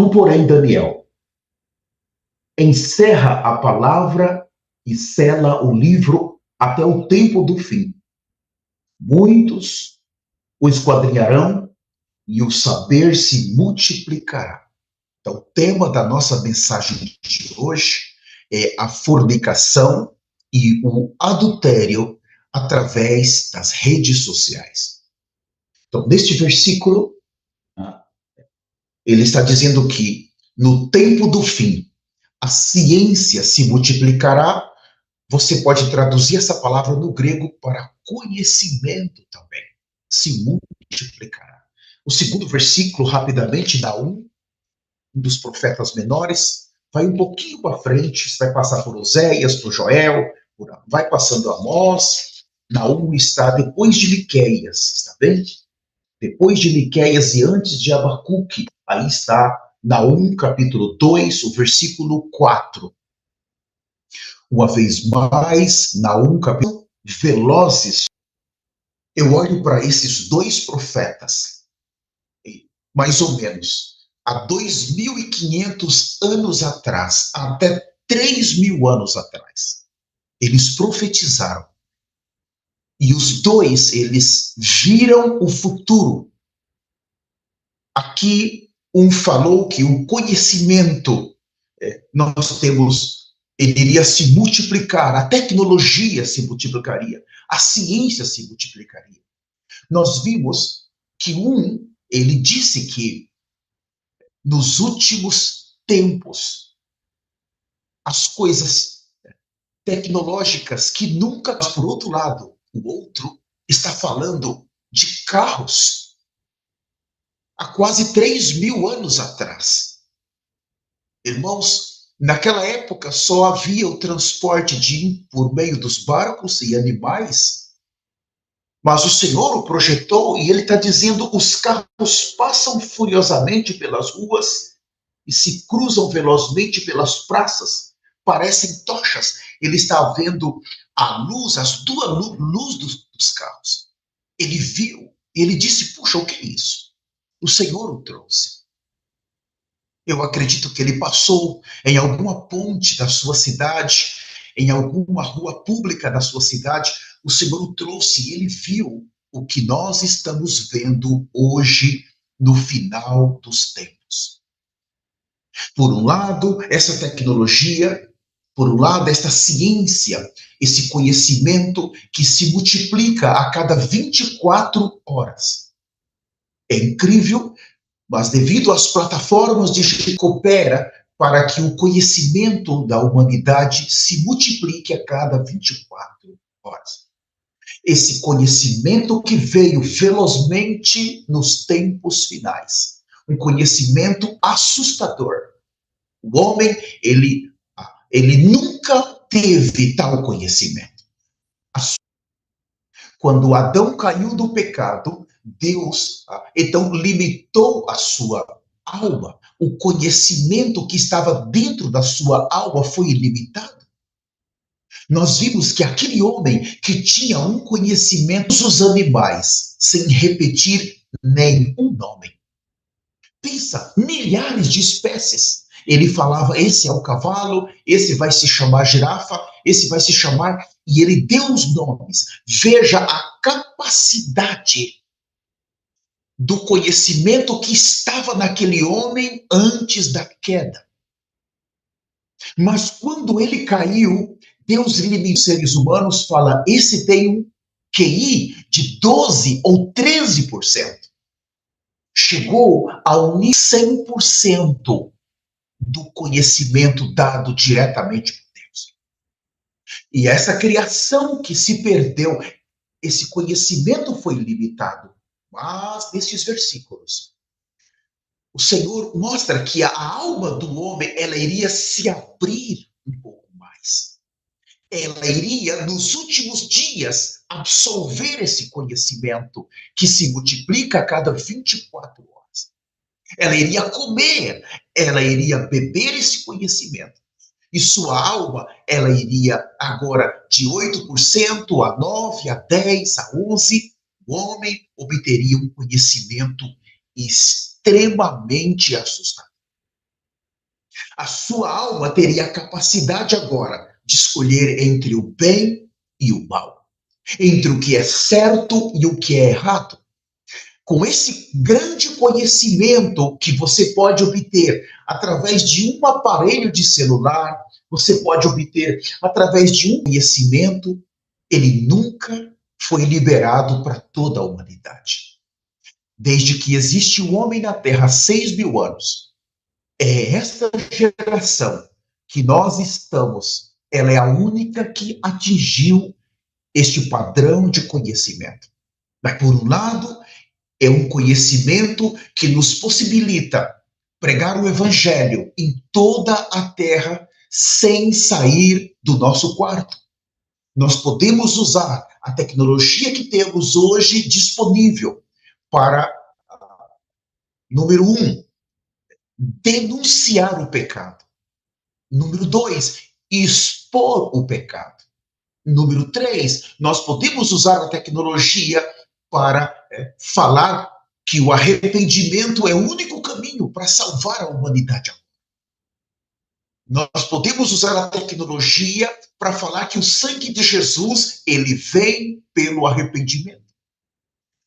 Tu, porém, Daniel, encerra a palavra e sela o livro até o tempo do fim. Muitos o esquadrinharão e o saber se multiplicará. Então, o tema da nossa mensagem de hoje é a fornicação e o adultério através das redes sociais. Então, neste versículo, ele está dizendo que no tempo do fim, a ciência se multiplicará. Você pode traduzir essa palavra no grego para conhecimento também. Se multiplicará. O segundo versículo, rapidamente, Naum, um dos profetas menores, vai um pouquinho para frente, você vai passar por Oséias, por Joel, vai passando Amós. Naum está depois de Miqueias, está bem? Depois de Miqueias e antes de Abacuque, aí está Naum, capítulo 2, o versículo 4. Uma vez mais, Naum, capítulo velozes. Eu olho para esses dois profetas, mais ou menos, há 2.500 anos atrás, até 3.000 anos atrás. Eles profetizaram. E os dois, eles viram o futuro. Aqui, um falou que o conhecimento, nós temos, ele iria se multiplicar, a tecnologia se multiplicaria, a ciência se multiplicaria. Nós vimos que ele disse que nos últimos tempos, as coisas tecnológicas que nunca, mas por outro lado, o outro está falando de carros há quase 3.000 anos atrás. Irmãos, naquela época só havia o transporte por meio dos barcos e animais, mas o Senhor o projetou e ele está dizendo: os carros passam furiosamente pelas ruas e se cruzam velozmente pelas praças, parecem tochas. Ele está vendo a luz, as duas luzes dos carros. Ele viu e ele disse: puxa, o que é isso? O Senhor o trouxe. Eu acredito que ele passou em alguma ponte da sua cidade, em alguma rua pública da sua cidade. O Senhor o trouxe e ele viu o que nós estamos vendo hoje no final dos tempos. Por um lado, essa tecnologia, por um lado, esta ciência, esse conhecimento que se multiplica a cada 24 horas. É incrível, mas devido às plataformas que coopera para que o conhecimento da humanidade se multiplique a cada 24 horas. Esse conhecimento que veio velozmente nos tempos finais. Um conhecimento assustador. O homem, ele nunca teve tal conhecimento. Quando Adão caiu do pecado, Deus, então, limitou a sua alma. O conhecimento que estava dentro da sua alma foi ilimitado. Nós vimos que aquele homem que tinha um conhecimento dos animais, sem repetir nenhum nome. Pensa, milhares de espécies. Ele falava: esse é o cavalo, esse vai se chamar girafa, esse vai se chamar... E ele deu os nomes. Veja a capacidade do conhecimento que estava naquele homem antes da queda. Mas quando ele caiu, Deus limitou os seres humanos, fala: esse tem um QI de 12 ou 13%. Chegou ao 100% do conhecimento dado diretamente por Deus. E essa criação que se perdeu, esse conhecimento foi limitado. Mas, nesses versículos, o Senhor mostra que a alma do homem, ela iria se abrir um pouco mais. Ela iria, nos últimos dias, absorver esse conhecimento que se multiplica a cada 24 horas. Ela iria comer, ela iria beber esse conhecimento. E sua alma, ela iria agora de 8% a 9%, a 10%, a 11%. O homem obteria um conhecimento extremamente assustador. A sua alma teria a capacidade agora de escolher entre o bem e o mal, entre o que é certo e o que é errado. Com esse grande conhecimento que você pode obter através de um aparelho de celular, você pode obter através de um conhecimento, ele nunca foi liberado para toda a humanidade. Desde que existe o homem na Terra há 6.000 anos, é essa geração que nós estamos, ela é a única que atingiu este padrão de conhecimento. Mas, por um lado, é um conhecimento que nos possibilita pregar o evangelho em toda a terra sem sair do nosso quarto. Nós podemos usar a tecnologia que temos hoje disponível para, número um, denunciar o pecado. Número dois, expor o pecado. Número três, nós podemos usar a tecnologia para falar que o arrependimento é o único caminho para salvar a humanidade. Nós podemos usar a tecnologia para falar que o sangue de Jesus, ele vem pelo arrependimento.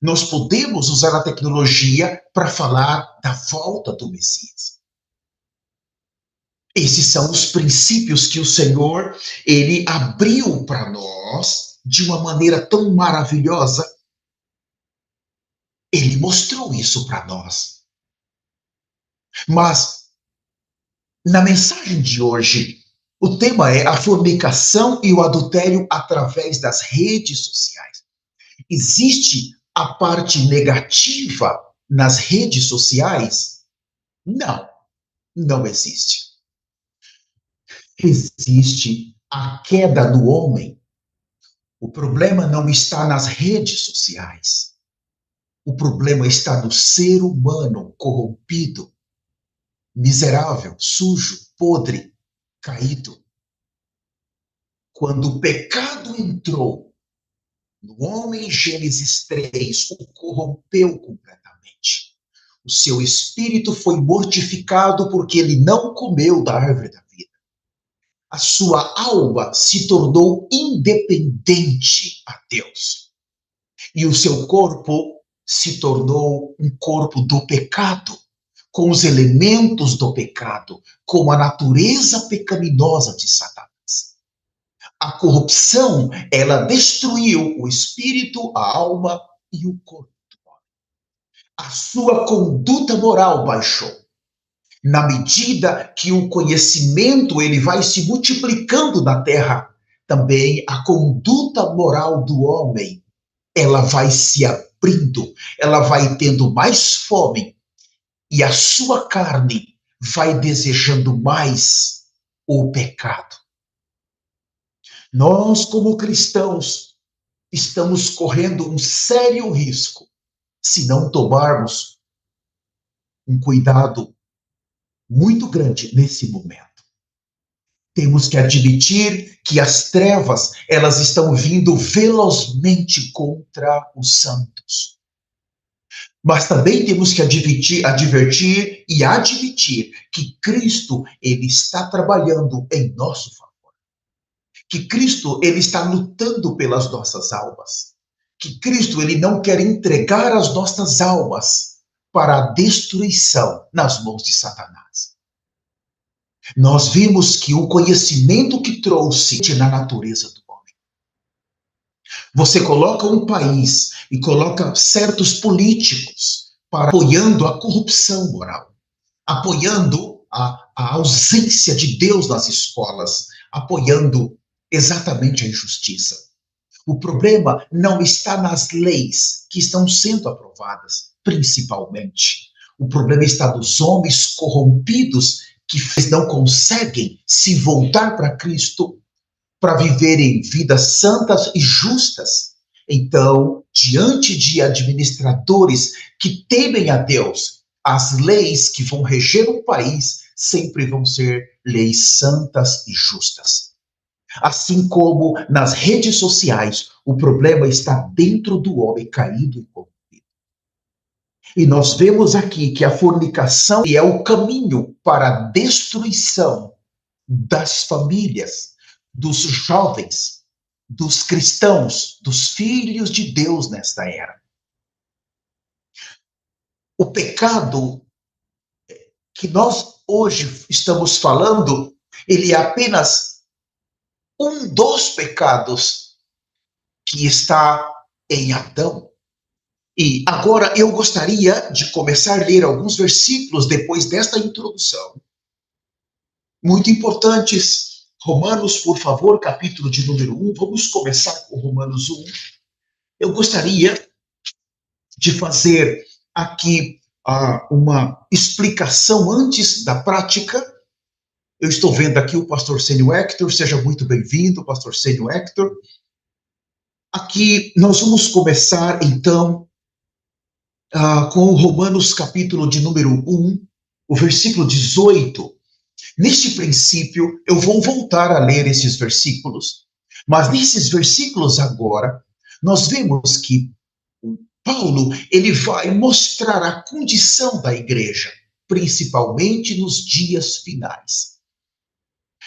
Nós podemos usar a tecnologia para falar da volta do Messias. Esses são os princípios que o Senhor, ele abriu para nós de uma maneira tão maravilhosa. Ele mostrou isso para nós. Mas, na mensagem de hoje, o tema é a fornicação e o adultério através das redes sociais. Existe a parte negativa nas redes sociais? Não, não existe. Existe a queda do homem. O problema não está nas redes sociais. O problema está no ser humano corrompido, miserável, sujo, podre, caído. Quando o pecado entrou no homem, Gênesis 3, o corrompeu completamente. O seu espírito foi mortificado porque ele não comeu da árvore da vida. A sua alma se tornou independente a Deus. E o seu corpo se tornou um corpo do pecado, com os elementos do pecado, com a natureza pecaminosa de Satanás. A corrupção, ela destruiu o espírito, a alma e o corpo. A sua conduta moral baixou. Na medida que o conhecimento ele vai se multiplicando na terra, também a conduta moral do homem, ela vai se abrindo, ela vai tendo mais fome e a sua carne vai desejando mais o pecado. Nós, como cristãos, estamos correndo um sério risco se não tomarmos um cuidado muito grande nesse momento. Temos que admitir que as trevas, elas estão vindo velozmente contra os santos. Mas também temos que advertir e admitir que Cristo, ele está trabalhando em nosso favor. Que Cristo, ele está lutando pelas nossas almas. Que Cristo, ele não quer entregar as nossas almas para a destruição nas mãos de Satanás. Nós vimos que o conhecimento que trouxe na natureza do homem. Você coloca um país e coloca certos políticos apoiando a corrupção moral, apoiando a ausência de Deus nas escolas, apoiando exatamente a injustiça. O problema não está nas leis que estão sendo aprovadas, principalmente. O problema está nos homens corrompidos que não conseguem se voltar para Cristo para viverem vidas santas e justas. Então, diante de administradores que temem a Deus, as leis que vão reger o país sempre vão ser leis santas e justas. Assim como nas redes sociais, o problema está dentro do homem caído e corrompido. E nós vemos aqui que a fornicação é o caminho para a destruição das famílias, dos jovens, dos cristãos, dos filhos de Deus nesta era. O pecado que nós hoje estamos falando, ele é apenas um dos pecados que está em Adão. E agora eu gostaria de começar a ler alguns versículos depois desta introdução. Muito importantes. Romanos, por favor, capítulo de número 1. Vamos começar com Romanos 1. Eu gostaria de fazer aqui uma explicação antes da prática. Eu estou vendo aqui o pastor Sênio Hector. Seja muito bem-vindo, pastor Sênio Hector. Aqui nós vamos começar, então, com Romanos capítulo de número 1, o versículo 18. Neste princípio, eu vou voltar a ler esses versículos, mas nesses versículos agora, nós vemos que Paulo, ele vai mostrar a condição da igreja, principalmente nos dias finais.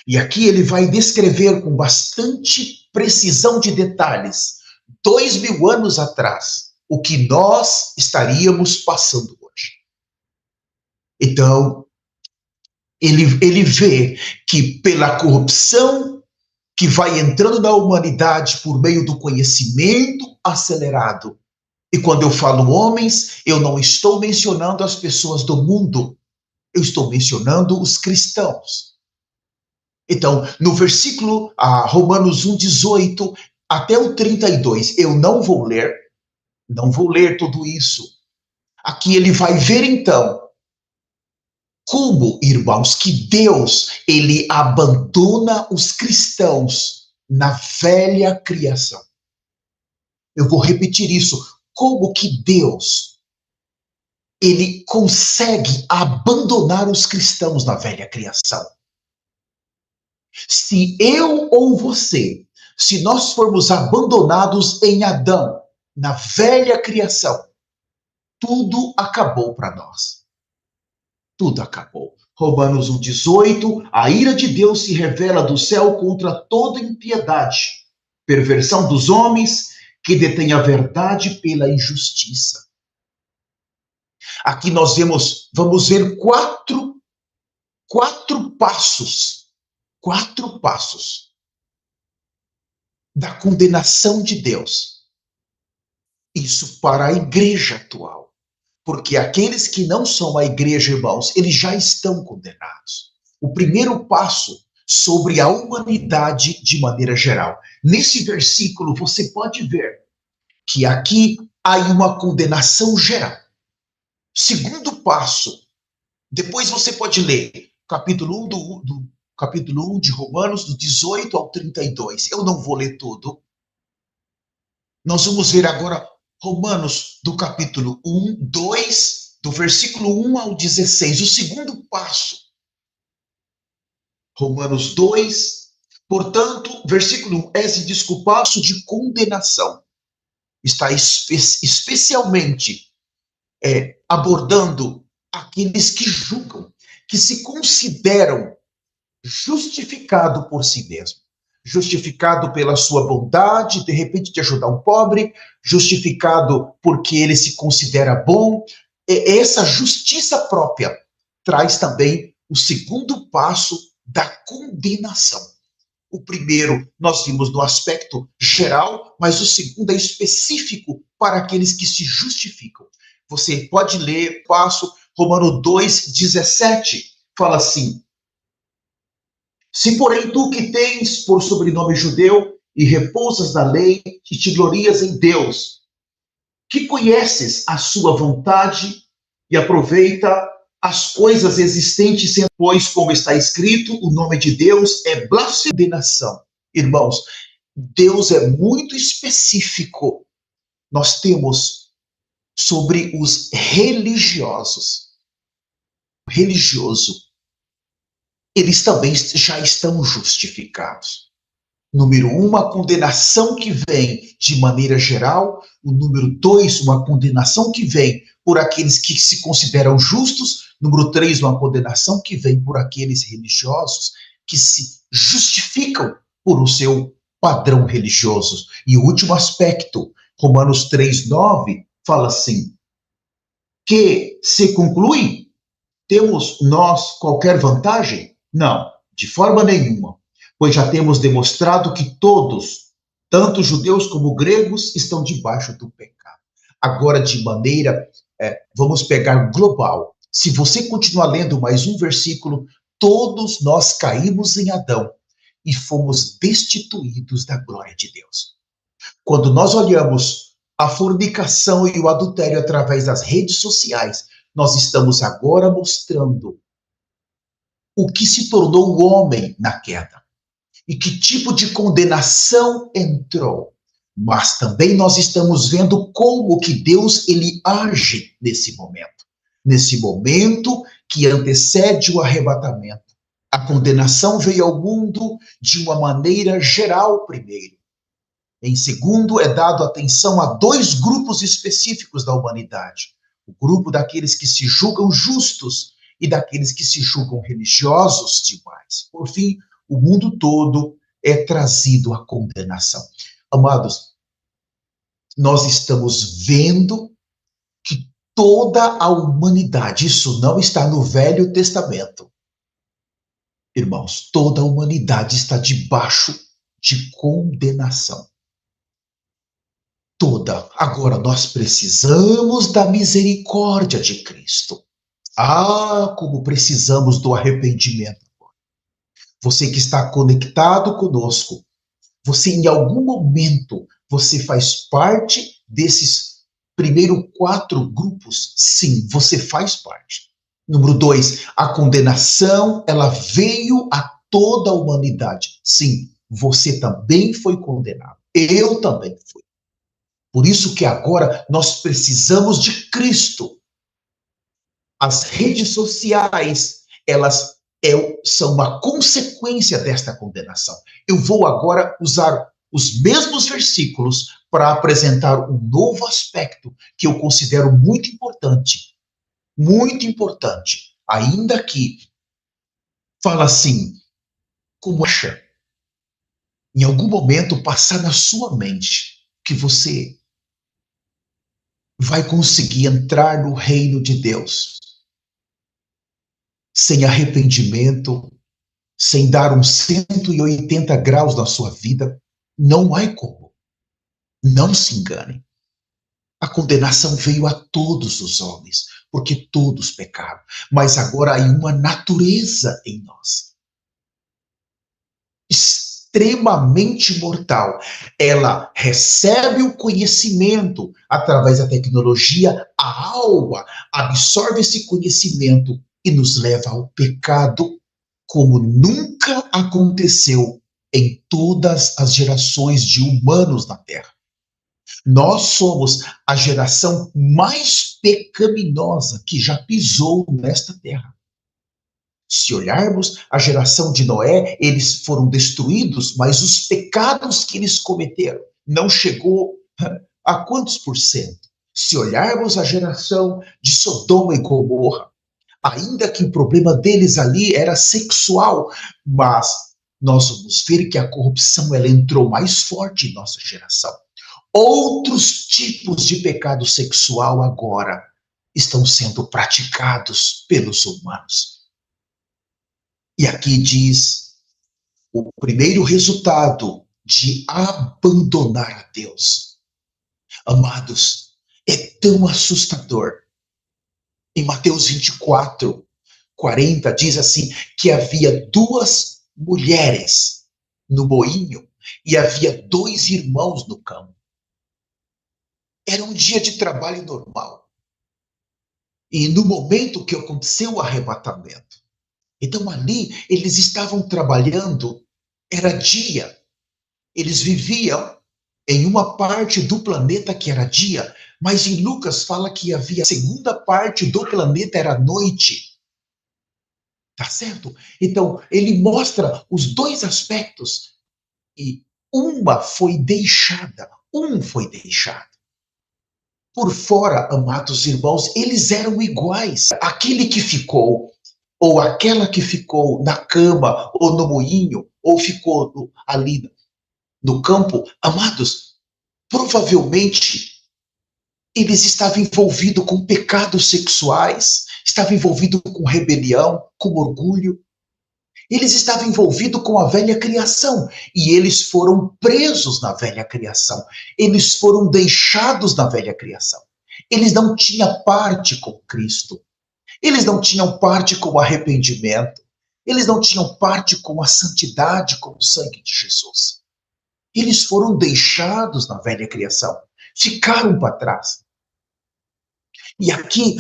E aqui ele vai descrever com bastante precisão de detalhes, 2000 anos atrás, o que nós estaríamos passando hoje. Então, ele vê que pela corrupção que vai entrando na humanidade por meio do conhecimento acelerado, e quando eu falo homens, eu não estou mencionando as pessoas do mundo, eu estou mencionando os cristãos. Então, no versículo Romanos 1, 18 até o 32, eu não vou ler tudo isso. Aqui ele vai ver então como, irmãos, que Deus, ele abandona os cristãos na velha criação. Eu vou repetir isso. Como que Deus, ele consegue abandonar os cristãos na velha criação? Se eu ou você, se nós formos abandonados em Adão, na velha criação, tudo acabou para nós. Tudo acabou. Romanos 1,18, a ira de Deus se revela do céu contra toda impiedade, perversão dos homens que detêm a verdade pela injustiça. Aqui nós vamos ver quatro passos da condenação de Deus. Isso para a igreja atual. Porque aqueles que não são a igreja, irmãos, eles já estão condenados. O primeiro passo sobre a humanidade de maneira geral. Nesse versículo, você pode ver que aqui há uma condenação geral. Segundo passo, depois você pode ler capítulo 1 de Romanos, do 18 ao 32. Eu não vou ler tudo. Nós vamos ver agora Romanos, do capítulo 1, 2, do versículo 1 ao 16. O segundo passo. Romanos 2, portanto, versículo 1, é-se desculpado de condenação. Está especialmente abordando aqueles que julgam, que se consideram justificado por si mesmo. Justificado pela sua bondade, de repente de ajudar um pobre, justificado porque ele se considera bom. Essa justiça própria traz também o segundo passo da condenação. O primeiro nós vimos no aspecto geral, mas o segundo é específico para aqueles que se justificam. Você pode ler, passo, Romanos 2, 17, fala assim: se porém tu que tens por sobrenome judeu e repousas na lei e te glorias em Deus, que conheces a sua vontade e aproveita as coisas existentes, pois, como está escrito, o nome de Deus é blasfemação. Irmãos, Deus é muito específico. Nós temos sobre os religiosos. Religioso. Eles também já estão justificados. Número 1, uma condenação que vem de maneira geral. O número 2, uma condenação que vem por aqueles que se consideram justos. Número 3, uma condenação que vem por aqueles religiosos que se justificam por o seu padrão religioso. E o último aspecto, Romanos 3:9, fala assim, que se conclui, temos nós qualquer vantagem? Não, de forma nenhuma, pois já temos demonstrado que todos, tanto judeus como gregos, estão debaixo do pecado. Agora, de maneira, vamos pegar global. Se você continuar lendo mais um versículo, todos nós caímos em Adão e fomos destituídos da glória de Deus. Quando nós olhamos a fornicação e o adultério através das redes sociais, nós estamos agora mostrando o que se tornou o homem na queda e que tipo de condenação entrou. Mas também nós estamos vendo como que Deus ele age nesse momento que antecede o arrebatamento. A condenação veio ao mundo de uma maneira geral primeiro. Em segundo, é dado atenção a dois grupos específicos da humanidade. O grupo daqueles que se julgam justos e daqueles que se julgam religiosos demais. Por fim, o mundo todo é trazido à condenação. Amados, nós estamos vendo que toda a humanidade, isso não está no Velho Testamento. Irmãos, toda a humanidade está debaixo de condenação. Toda. Agora, nós precisamos da misericórdia de Cristo. Ah, como precisamos do arrependimento. Você que está conectado conosco, você em algum momento, você faz parte desses primeiro 4 grupos? Sim, você faz parte. Número 2, a condenação, ela veio a toda a humanidade. Sim, você também foi condenado. Eu também fui. Por isso que agora nós precisamos de Cristo. As redes sociais, elas são uma consequência desta condenação. Eu vou agora usar os mesmos versículos para apresentar um novo aspecto que eu considero muito importante. Muito importante. Ainda que fala assim, como acha, em algum momento passar na sua mente que você vai conseguir entrar no reino de Deus sem arrependimento, sem dar uns 180 graus na sua vida. Não há como. Não se engane. A condenação veio a todos os homens, porque todos pecaram. Mas agora há uma natureza em nós, extremamente mortal. Ela recebe o conhecimento através da tecnologia, a alma absorve esse conhecimento e nos leva ao pecado, como nunca aconteceu em todas as gerações de humanos na Terra. Nós somos a geração mais pecaminosa que já pisou nesta terra. Se olharmos a geração de Noé, eles foram destruídos, mas os pecados que eles cometeram não chegou a quantos por cento? Se olharmos a geração de Sodoma e Gomorra, ainda que o problema deles ali era sexual, mas nós vamos ver que a corrupção ela entrou mais forte em nossa geração. Outros tipos de pecado sexual agora estão sendo praticados pelos humanos. E aqui diz o primeiro resultado de abandonar a Deus. Amados, é tão assustador. Em Mateus 24:40 diz assim, que havia 2 mulheres no moinho e havia 2 irmãos no campo. Era um dia de trabalho normal. E no momento que aconteceu o arrebatamento, então ali eles estavam trabalhando, era dia. Eles viviam em uma parte do planeta que era dia, mas em Lucas fala que havia a segunda parte do planeta era noite. Tá certo? Então ele mostra os 2 aspectos e um foi deixado. Por fora, amados irmãos, eles eram iguais. Aquele que ficou, ou aquela que ficou na cama, ou no moinho, ou ficou ali no campo, amados, provavelmente eles estavam envolvidos com pecados sexuais, estavam envolvidos com rebelião, com orgulho. Eles estavam envolvidos com a velha criação e eles foram presos na velha criação. Eles foram deixados na velha criação. Eles não tinham parte com Cristo. Eles não tinham parte com o arrependimento. Eles não tinham parte com a santidade, com o sangue de Jesus. Eles foram deixados na velha criação. Ficaram para trás. E aqui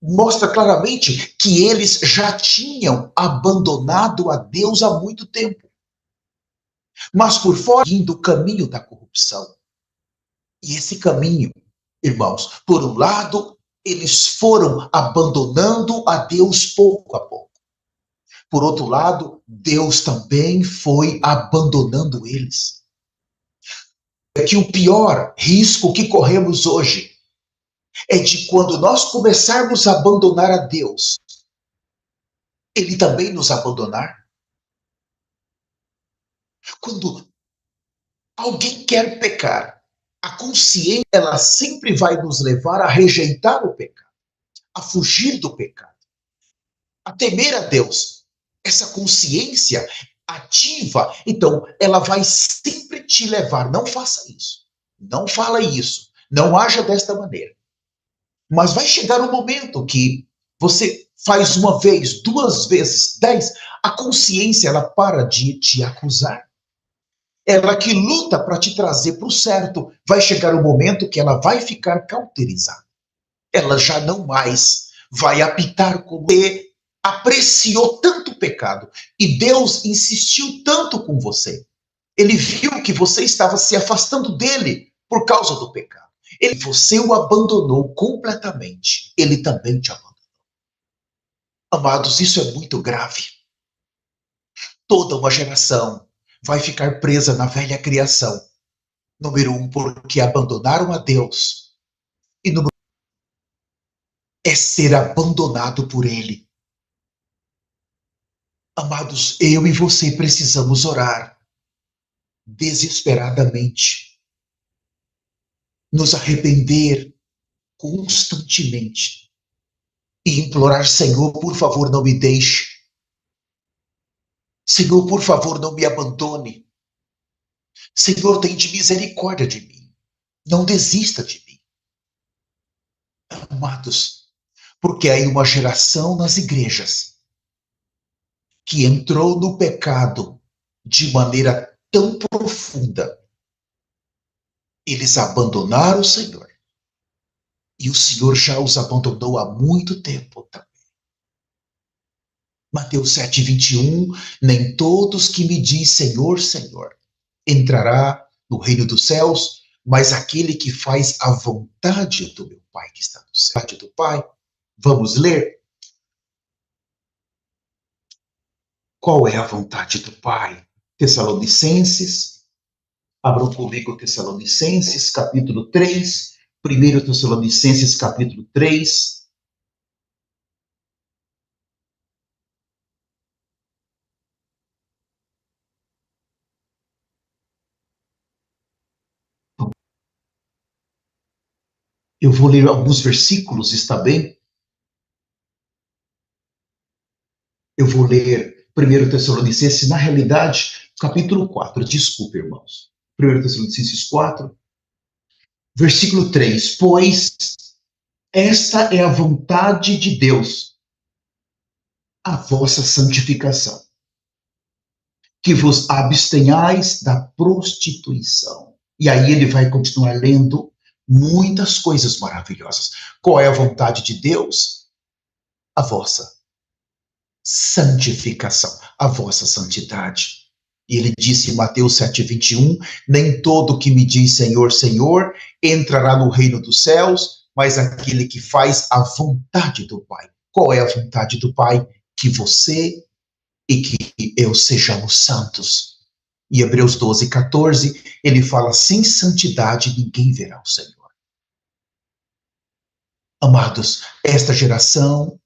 mostra claramente que eles já tinham abandonado a Deus há muito tempo. Mas por fora, do caminho da corrupção. E esse caminho, irmãos, por um lado, eles foram abandonando a Deus pouco a pouco. Por outro lado, Deus também foi abandonando eles. É que o pior risco que corremos hoje é de quando nós começarmos a abandonar a Deus, Ele também nos abandonar. Quando alguém quer pecar, a consciência, ela sempre vai nos levar a rejeitar o pecado, a fugir do pecado, a temer a Deus. Essa consciência ativa, então, ela vai sempre te levar, não faça isso, não fala isso, não haja desta maneira. Mas vai chegar um momento que você faz uma vez, 2 vezes, 10, a consciência, ela para de te acusar. Ela que luta para te trazer para o certo, vai chegar um momento que ela vai ficar cauterizada. Ela já não mais vai apitar como você apreciou tanto o pecado. E Deus insistiu tanto com você. Ele viu que você estava se afastando dele por causa do pecado. Você o abandonou completamente. Ele também te abandonou. Amados, isso é muito grave. Toda uma geração vai ficar presa na velha criação. Número 1, porque abandonaram a Deus. E número 2, é ser abandonado por Ele. Amados, eu e você precisamos orar desesperadamente. Nos arrepender constantemente. E implorar, Senhor, por favor, não me deixe. Senhor, por favor, não me abandone. Senhor, tem de misericórdia de mim. Não desista de mim. Amados, porque há uma geração nas igrejas que entrou no pecado de maneira tão profunda. Eles abandonaram o Senhor. E o Senhor já os abandonou há muito tempo também. Mateus 7:21, nem todos que me diz Senhor, Senhor, entrará no reino dos céus, mas aquele que faz a vontade do meu Pai que está no céu. Vontade do Pai. Vamos ler? Qual é a vontade do Pai? Tessalonicenses, abram comigo Tessalonicenses, capítulo 3, 1 Tessalonicenses, capítulo 3. Eu vou ler alguns versículos, está bem? Eu vou ler 1 Tessalonicenses, na realidade, capítulo 4. Desculpe, irmãos. 1 Tessalonicenses 4, versículo 3. Pois esta é a vontade de Deus, a vossa santificação, que vos abstenhais da prostituição. E aí ele vai continuar lendo muitas coisas maravilhosas. Qual é a vontade de Deus? A vossa santificação, a vossa santidade. E ele disse em Mateus 7:21, nem todo que me diz Senhor, Senhor, entrará no reino dos céus, mas aquele que faz a vontade do Pai. Qual é a vontade do Pai? Que você e que eu sejamos santos. Em Hebreus 12:14, ele fala, sem santidade ninguém verá o Senhor. Amados, esta geração,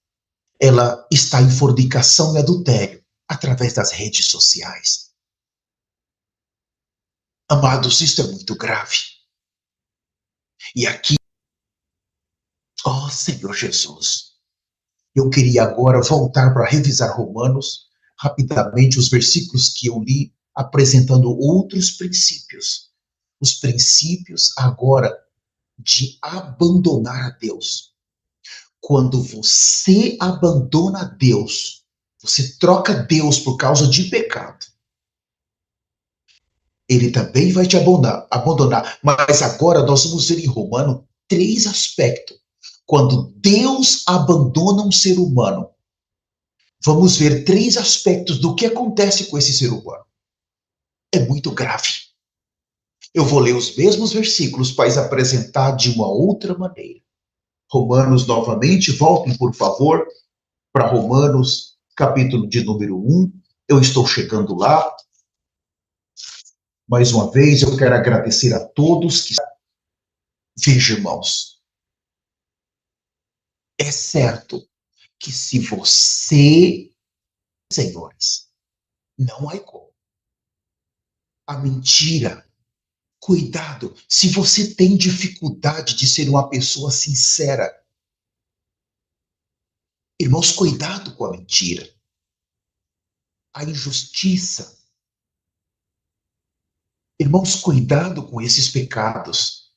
ela está em fornicação e adultério através das redes sociais. Amados, isso é muito grave. E aqui, ó Senhor Jesus, eu queria agora voltar para revisar Romanos, rapidamente, os versículos que eu li, apresentando outros princípios. Os princípios agora de abandonar a Deus. Quando você abandona Deus, você troca Deus por causa de pecado, ele também vai te abandonar. Mas agora nós vamos ver em Romano três aspectos. Quando Deus abandona um ser humano, vamos ver três aspectos do que acontece com esse ser humano. É muito grave. Eu vou ler os mesmos versículos para apresentar de uma outra maneira. Romanos novamente, voltem por favor para Romanos, capítulo de número 1. Eu estou chegando lá. Mais uma vez, eu quero agradecer a todos que... Veja, irmãos, é certo que se você, senhores, não há como. A mentira, cuidado, se você tem dificuldade de ser uma pessoa sincera, irmãos, cuidado com a mentira, a injustiça. Irmãos, cuidado com esses pecados.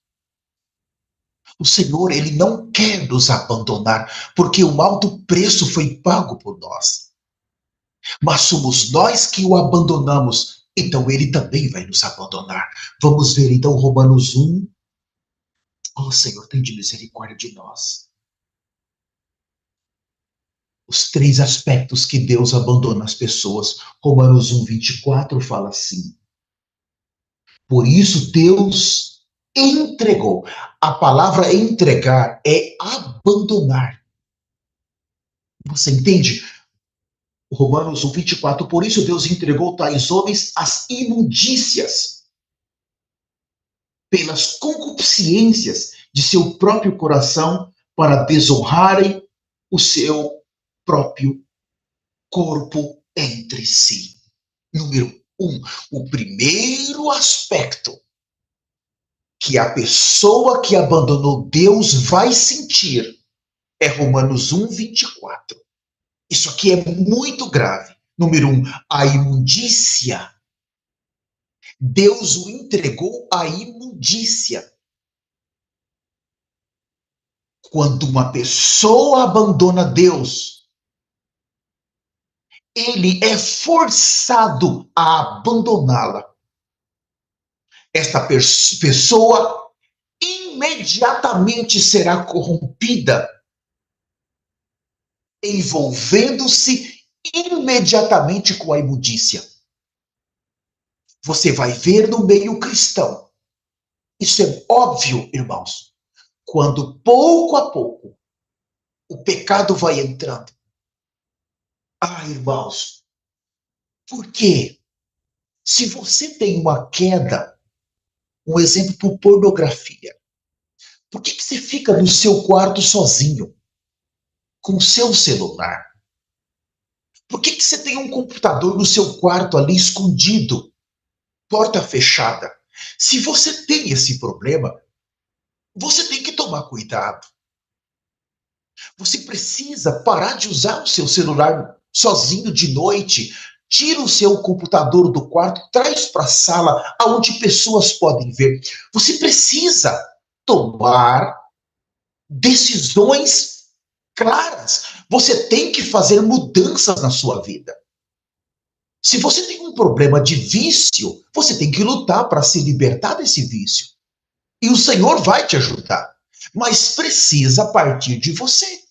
O Senhor, Ele não quer nos abandonar, porque um alto preço foi pago por nós. Mas somos nós que o abandonamos, então Ele também vai nos abandonar. Vamos ver então Romanos 1. Oh Senhor, tem de misericórdia de nós. Os três aspectos que Deus abandona as pessoas. Romanos 1, 24 fala assim. Por isso Deus entregou. A palavra entregar é abandonar. Você entende? Romanos 1, 24. Por isso Deus entregou tais homens às imundícias, pelas concupiscências de seu próprio coração, para desonrarem o seu próprio corpo entre si. Número 1. O primeiro aspecto que a pessoa que abandonou Deus vai sentir é Romanos 1, 24. Isso aqui é muito grave. Número 1, a imundícia. Deus o entregou à imundícia. Quando uma pessoa abandona Deus, ele é forçado a abandoná-la. Esta pessoa imediatamente será corrompida, envolvendo-se imediatamente com a imundícia. Você vai ver no meio cristão. Isso é óbvio, irmãos. Quando pouco a pouco o pecado vai entrando. Ah, irmãos, por quê? Se você tem uma queda, um exemplo por pornografia, por que você fica no seu quarto sozinho, com o seu celular? Por que você tem um computador no seu quarto ali escondido, porta fechada? Se você tem esse problema, você tem que tomar cuidado. Você precisa parar de usar o seu celular sozinho de noite. Tira o seu computador do quarto, traz para a sala, onde pessoas podem ver. Você precisa tomar decisões claras. Você tem que fazer mudanças na sua vida. Se você tem um problema de vício, você tem que lutar para se libertar desse vício. E o Senhor vai te ajudar. Mas precisa partir de você.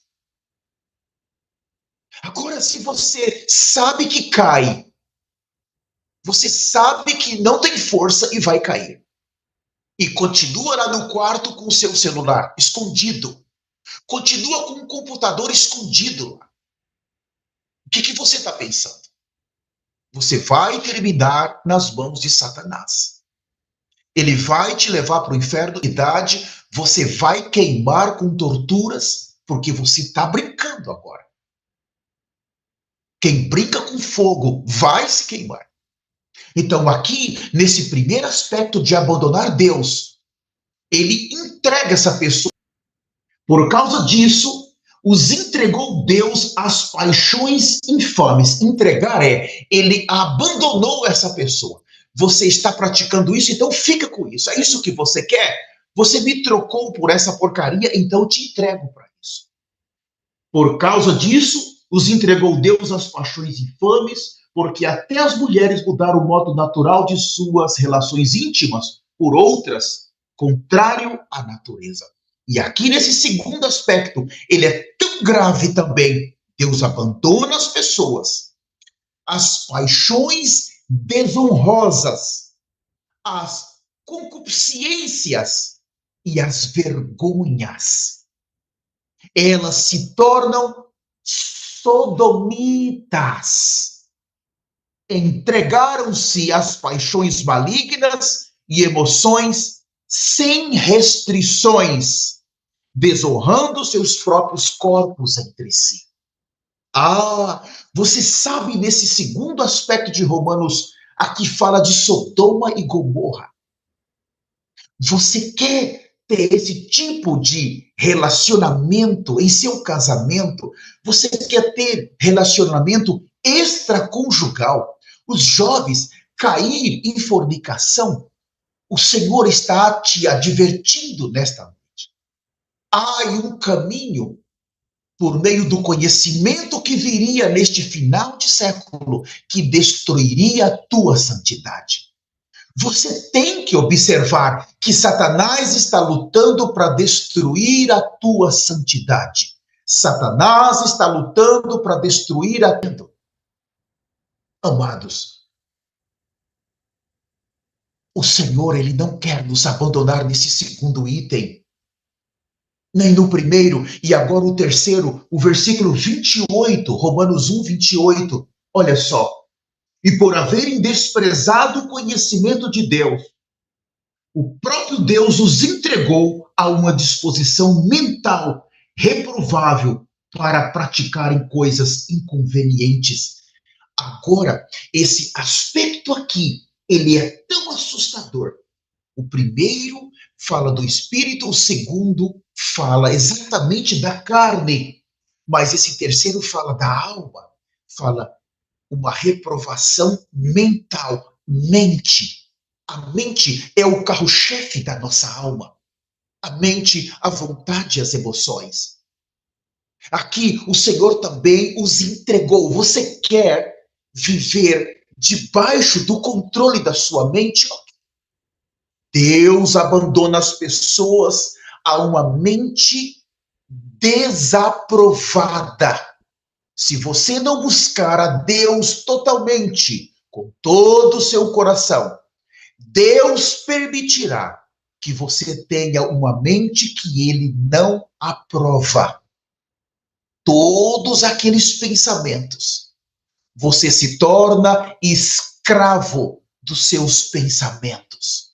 Agora, se você sabe que cai, você sabe que não tem força e vai cair, e continua lá no quarto com o seu celular escondido, continua com o computador escondido lá, o que você está pensando? Você vai terminar nas mãos de Satanás. Ele vai te levar para o inferno, idade, você vai queimar com torturas, porque você está brincando agora. Quem brinca com fogo vai se queimar. Então, aqui, nesse primeiro aspecto de abandonar Deus, ele entrega essa pessoa. Por causa disso, os entregou Deus às paixões infames. Entregar ele abandonou essa pessoa. Você está praticando isso, então fica com isso. É isso que você quer? Você me trocou por essa porcaria, então eu te entrego para isso. Por causa disso, os entregou Deus às paixões infames, porque até as mulheres mudaram o modo natural de suas relações íntimas por outras, contrário à natureza. E aqui nesse segundo aspecto, ele é tão grave também. Deus abandona as pessoas, as paixões desonrosas, as concupiscências e as vergonhas. Elas se tornam sodomitas. Entregaram-se às paixões malignas e emoções sem restrições, desonrando seus próprios corpos entre si. Você sabe, nesse segundo aspecto de Romanos, aqui fala de Sodoma e Gomorra. Você quer ter esse tipo de relacionamento em seu casamento? Você quer ter relacionamento extraconjugal? Os jovens cair em fornicação? O Senhor está te advertindo nesta noite. Há um caminho por meio do conhecimento que viria neste final de século que destruiria a tua santidade. Você tem que observar que Satanás está lutando para destruir a tua santidade. Satanás está lutando para destruir a tua. Amados, o Senhor, ele não quer nos abandonar nesse segundo item, nem no primeiro, e agora o terceiro, o versículo 28, Romanos 1, 28. Olha só. E por haverem desprezado o conhecimento de Deus, o próprio Deus os entregou a uma disposição mental reprovável para praticarem coisas inconvenientes. Agora, esse aspecto aqui, ele é tão assustador. O primeiro fala do espírito, o segundo fala exatamente da carne, mas esse terceiro fala da alma, fala uma reprovação mental, mente. A mente é o carro-chefe da nossa alma. A mente, a vontade e as emoções. Aqui, o Senhor também os entregou. Você quer viver debaixo do controle da sua mente? Deus abandona as pessoas a uma mente desaprovada. Se você não buscar a Deus totalmente, com todo o seu coração, Deus permitirá que você tenha uma mente que ele não aprova. Todos aqueles pensamentos. Você se torna escravo dos seus pensamentos.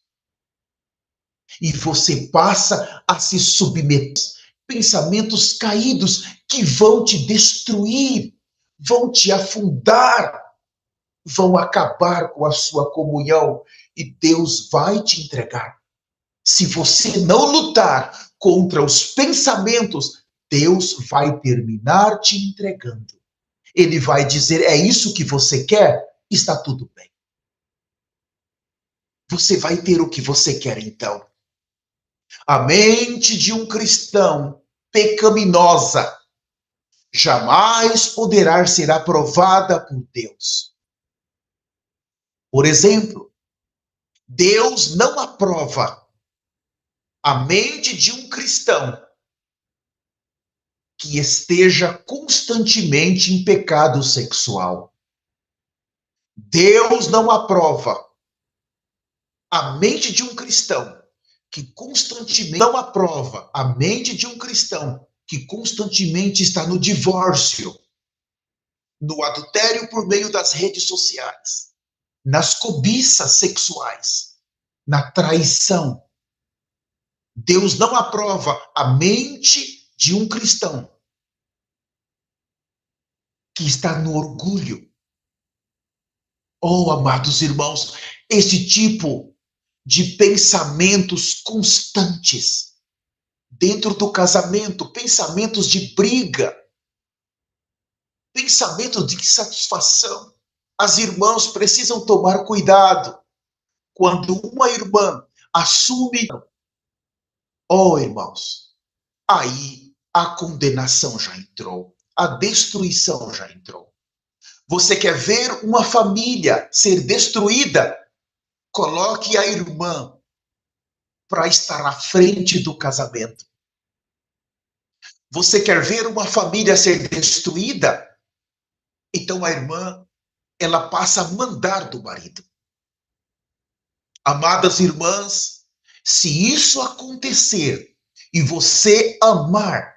E você passa a se submeter a pensamentos caídos que vão te destruir, vão te afundar, vão acabar com a sua comunhão e Deus vai te entregar. Se você não lutar contra os pensamentos, Deus vai terminar te entregando. Ele vai dizer, é isso que você quer? Está tudo bem. Você vai ter o que você quer então. A mente de um cristão pecaminosa jamais poderá ser aprovada por Deus. Por exemplo, Deus não aprova a mente de um cristão que esteja constantemente em pecado sexual. Deus não aprova a mente de um cristão que constantemente não aprova a mente de um cristão que constantemente está no divórcio, no adultério por meio das redes sociais, nas cobiças sexuais, na traição. Deus não aprova a mente de um cristão que está no orgulho. Oh, amados irmãos, esse tipo de pensamentos constantes dentro do casamento, pensamentos de briga, pensamentos de insatisfação. As irmãs precisam tomar cuidado quando uma irmã assume, oh, irmãos, aí a condenação já entrou, a destruição já entrou. Você quer ver uma família ser destruída? Coloque a irmã para estar à frente do casamento. Você quer ver uma família ser destruída? Então a irmã, ela passa a mandar do marido. Amadas irmãs, se isso acontecer e você amar,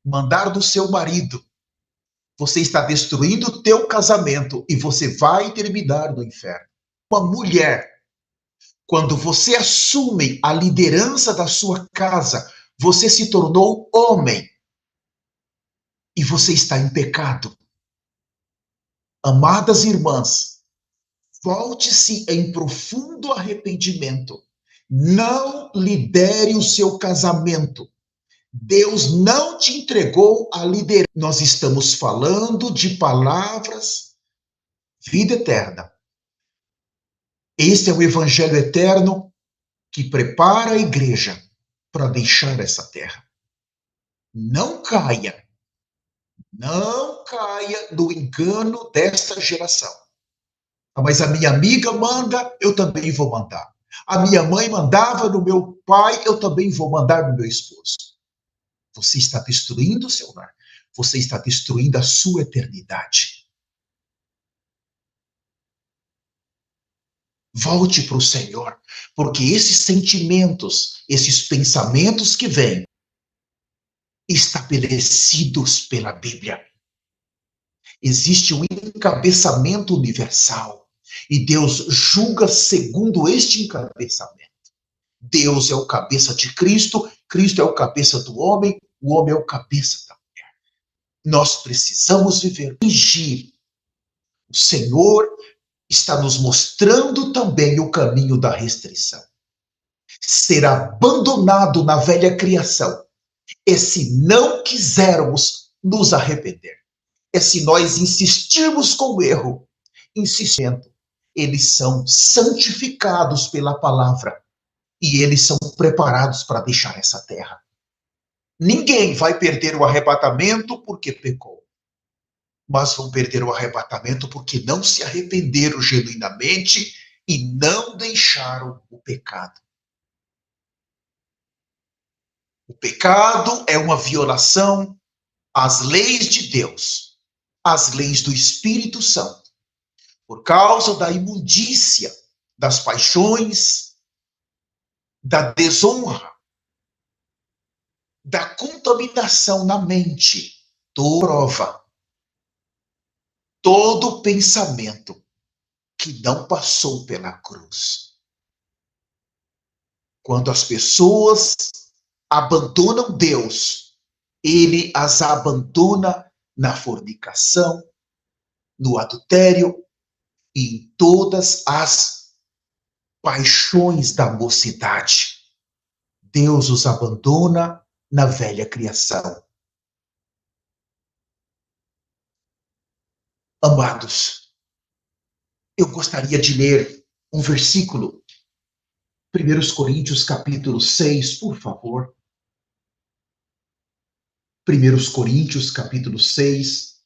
mandar do seu marido, você está destruindo o teu casamento e você vai terminar no inferno. Uma mulher, quando você assume a liderança da sua casa, você se tornou homem e você está em pecado. Amadas irmãs, volte-se em profundo arrependimento. Não lidere o seu casamento. Deus não te entregou a liderança. Nós estamos falando de palavras, vida eterna. Este é o evangelho eterno que prepara a igreja para deixar essa terra. Não caia no engano desta geração. Mas a minha amiga manda, eu também vou mandar. A minha mãe mandava no meu pai, eu também vou mandar no meu esposo. Você está destruindo o seu lar. Você está destruindo a sua eternidade. Volte para o Senhor, porque esses sentimentos, esses pensamentos que vêm, estabelecidos pela Bíblia. Existe um encabeçamento universal e Deus julga segundo este encabeçamento. Deus é o cabeça de Cristo, Cristo é o cabeça do homem, o homem é o cabeça da mulher. Nós precisamos viver, fingir. O Senhor está nos mostrando também o caminho da restrição. Ser abandonado na velha criação é se não quisermos nos arrepender. É se nós insistirmos com o erro, insistindo, eles são santificados pela palavra e eles são preparados para deixar essa terra. Ninguém vai perder o arrebatamento porque pecou, mas vão perder o arrebatamento porque não se arrependeram genuinamente e não deixaram o pecado. O pecado é uma violação às leis de Deus, às leis do Espírito Santo, por causa da imundícia, das paixões, da desonra, da contaminação na mente. Prova todo pensamento que não passou pela cruz. Quando as pessoas abandonam Deus, ele as abandona na fornicação, no adultério e em todas as paixões da mocidade. Deus os abandona na velha criação. Amados, eu gostaria de ler um versículo, 1 Coríntios capítulo 6, por favor. 1 Coríntios capítulo 6.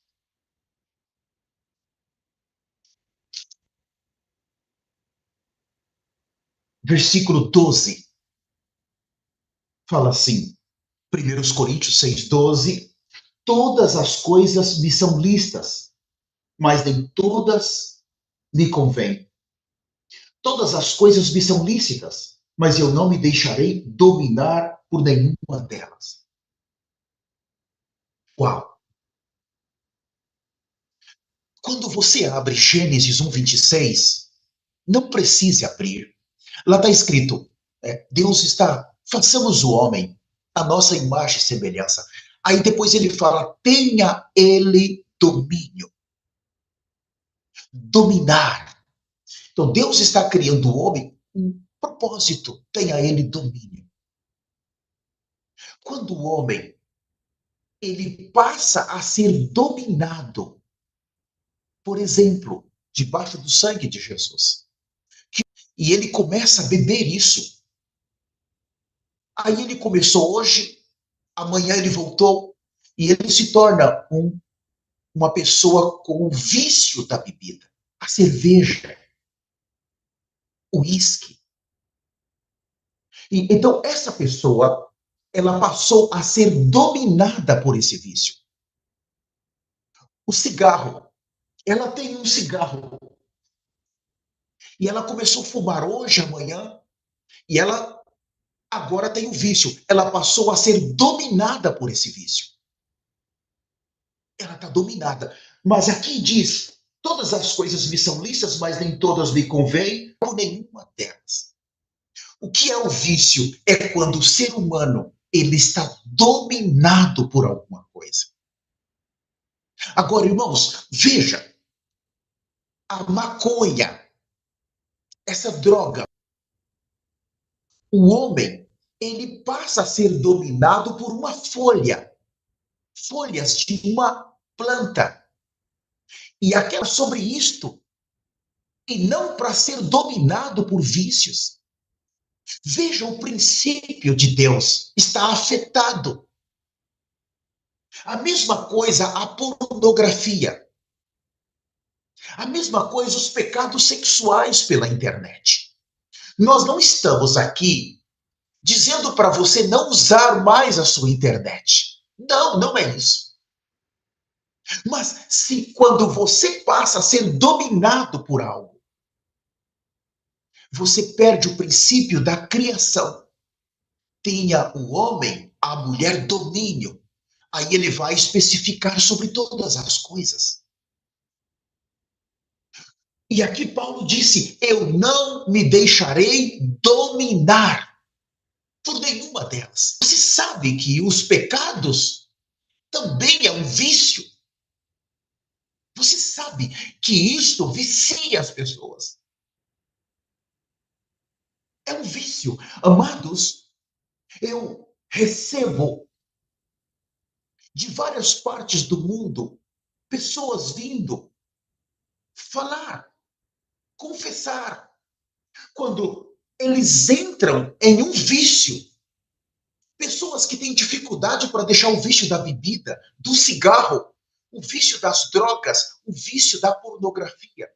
Versículo 12. Fala assim, 1 Coríntios 6, 12. Todas as coisas me são lícitas, mas nem todas me convêm. Todas as coisas me são lícitas, mas eu não me deixarei dominar por nenhuma delas. Uau! Quando você abre Gênesis 1, 26, não precise abrir, Lá está escrito, Deus está, façamos o homem a nossa imagem e semelhança. Aí depois ele fala, tenha ele domínio, dominar. Então Deus está criando o homem com propósito, tenha ele domínio. Quando o homem ele passa a ser dominado, por exemplo, debaixo do sangue de Jesus, e ele começa a beber isso. Aí ele começou hoje, amanhã ele voltou, e ele se torna uma pessoa com o vício da bebida, a cerveja, o uísque. Então, essa pessoa, ela passou a ser dominada por esse vício. O cigarro, ela tem um cigarro, e ela começou a fumar hoje, amanhã, e ela agora tem o vício. Ela passou a ser dominada por esse vício. Ela está dominada. Mas aqui diz, todas as coisas me são lícitas, mas nem todas me convêm, por nenhuma delas. O que é o vício? É quando o ser humano ele está dominado por alguma coisa. Agora, irmãos, veja, a maconha, essa droga, o homem, ele passa a ser dominado por uma folha, folhas de uma planta. E aquela sobre isto, e não para ser dominado por vícios. Veja, o princípio de Deus está afetado. A mesma coisa a pornografia. A mesma coisa os pecados sexuais pela internet. Nós não estamos aqui dizendo para você não usar mais a sua internet. Não, não é isso. Mas se quando você passa a ser dominado por algo, você perde o princípio da criação. Tenha o homem, a mulher domínio. Aí ele vai especificar sobre todas as coisas. E aqui Paulo disse, eu não me deixarei dominar por nenhuma delas. Você sabe que os pecados também é um vício. Você sabe que isto vicia as pessoas. É um vício. Amados, eu recebo de várias partes do mundo pessoas vindo falar, confessar, quando eles entram em um vício. Pessoas que têm dificuldade para deixar o vício da bebida, do cigarro, o vício das drogas, o vício da pornografia.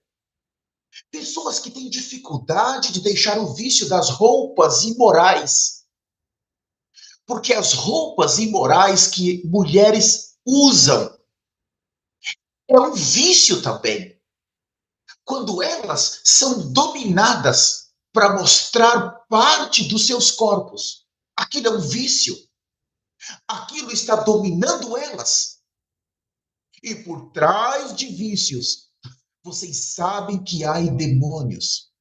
Pessoas que têm dificuldade de deixar o vício das roupas imorais. Porque as roupas imorais que mulheres usam é um vício também. Quando elas são dominadas para mostrar parte dos seus corpos, aquilo é um vício. Aquilo está dominando elas. E por trás de vícios, vocês sabem que há demônios.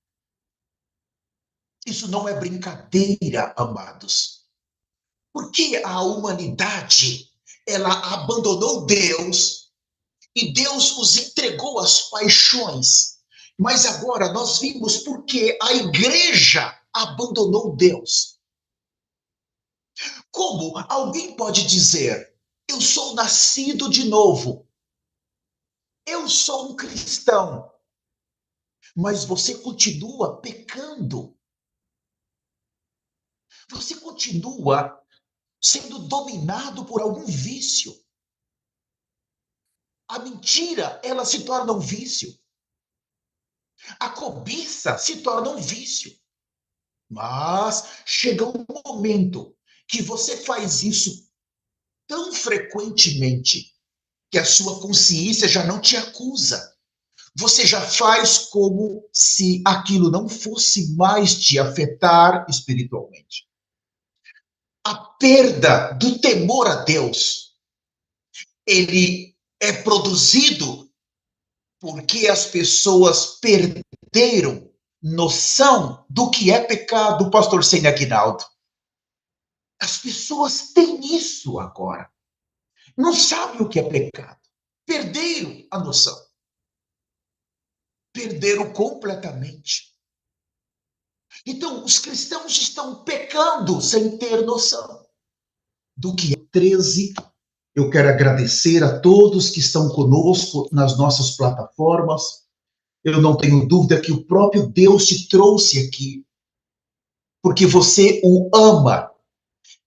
Isso não é brincadeira, amados. Porque a humanidade, ela abandonou Deus e Deus os entregou às paixões. Mas agora nós vimos porque a igreja abandonou Deus. Como alguém pode dizer, eu sou nascido de novo, eu sou um cristão, mas você continua pecando? Você continua sendo dominado por algum vício? A mentira, ela se torna um vício. A cobiça se torna um vício. Mas chega um momento que você faz isso tão frequentemente que a sua consciência já não te acusa. Você já faz como se aquilo não fosse mais te afetar espiritualmente. A perda do temor a Deus, ele é produzido porque as pessoas perderam noção do que é pecado, pastor Sênia Aguinaldo. As pessoas têm isso agora. Não sabem o que é pecado. Perderam a noção. Perderam completamente. Então, os cristãos estão pecando sem ter noção do que é 13. Eu quero agradecer a todos que estão conosco nas nossas plataformas. Eu não tenho dúvida que o próprio Deus te trouxe aqui, porque você o ama.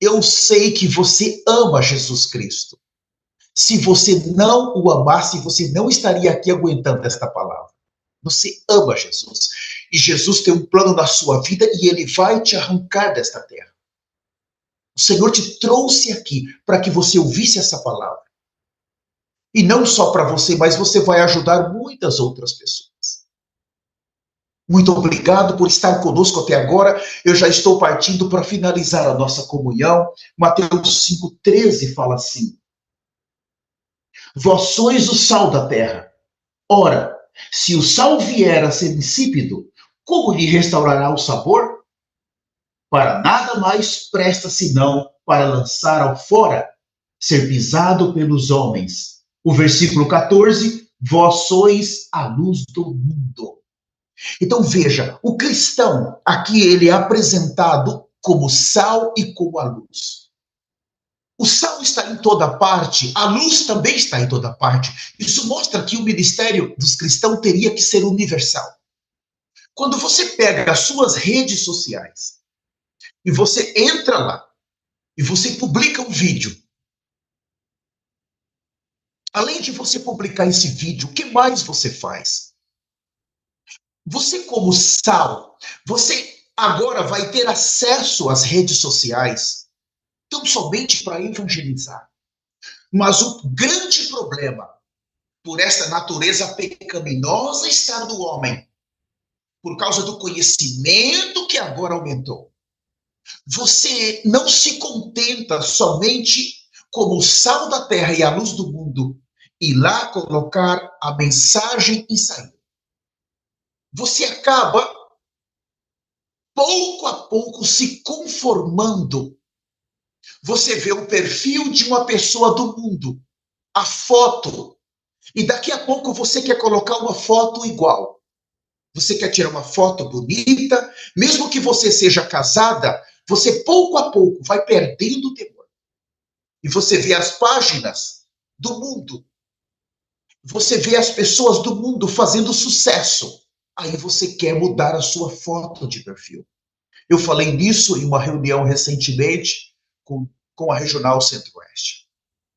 Eu sei que você ama Jesus Cristo. Se você não o amasse, você não estaria aqui aguentando esta palavra. Você ama Jesus. E Jesus tem um plano na sua vida e ele vai te arrancar desta terra. O Senhor te trouxe aqui para que você ouvisse essa palavra. E não só para você, mas você vai ajudar muitas outras pessoas. Muito obrigado por estar conosco até agora. Eu já estou partindo para finalizar a nossa comunhão. Mateus 5,13 fala assim: Vós sois o sal da terra. Ora, se o sal vier a ser insípido, como lhe restaurará o sabor? Para nada mais presta senão para lançar ao fora, ser pisado pelos homens. O versículo 14, vós sois a luz do mundo. Então veja, o cristão aqui ele é apresentado como sal e como a luz. O sal está em toda parte, a luz também está em toda parte. Isso mostra que o ministério dos cristãos teria que ser universal. Quando você pega as suas redes sociais e você entra lá e você publica um vídeo, além de você publicar esse vídeo, o que mais você faz? Você como sal, você agora vai ter acesso às redes sociais, tão somente para evangelizar. Mas o grande problema, por essa natureza pecaminosa estar do homem, por causa do conhecimento que agora aumentou, você não se contenta somente como o sal da terra e a luz do mundo, e lá colocar a mensagem e sair. Você acaba, pouco a pouco, se conformando. Você vê o perfil de uma pessoa do mundo, a foto, e daqui a pouco você quer colocar uma foto igual. Você quer tirar uma foto bonita, mesmo que você seja casada, você pouco a pouco vai perdendo o temor. E você vê as páginas do mundo, você vê as pessoas do mundo fazendo sucesso. Aí você quer mudar a sua foto de perfil. Eu falei nisso em uma reunião recentemente com a Regional Centro-Oeste.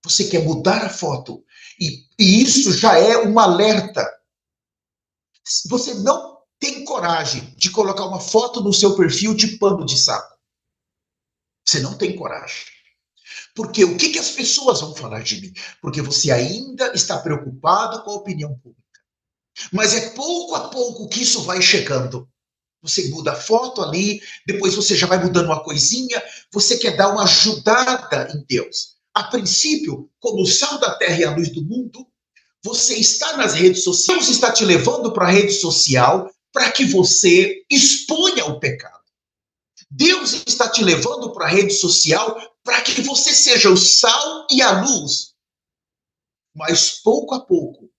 Você quer mudar a foto. E isso já é um alerta. Você não tem coragem de colocar uma foto no seu perfil de pano de saco. Você não tem coragem. Porque o que as pessoas vão falar de mim? Porque você ainda está preocupado com a opinião pública. Mas é pouco a pouco que isso vai chegando. Você muda a foto ali, depois você já vai mudando uma coisinha, você quer dar uma ajudada em Deus. A princípio, como o sal da terra e a luz do mundo, você está nas redes sociais, Deus está te levando para a rede social para que você exponha o pecado. Deus está te levando para a rede social para que você seja o sal e a luz. Mas pouco a pouco,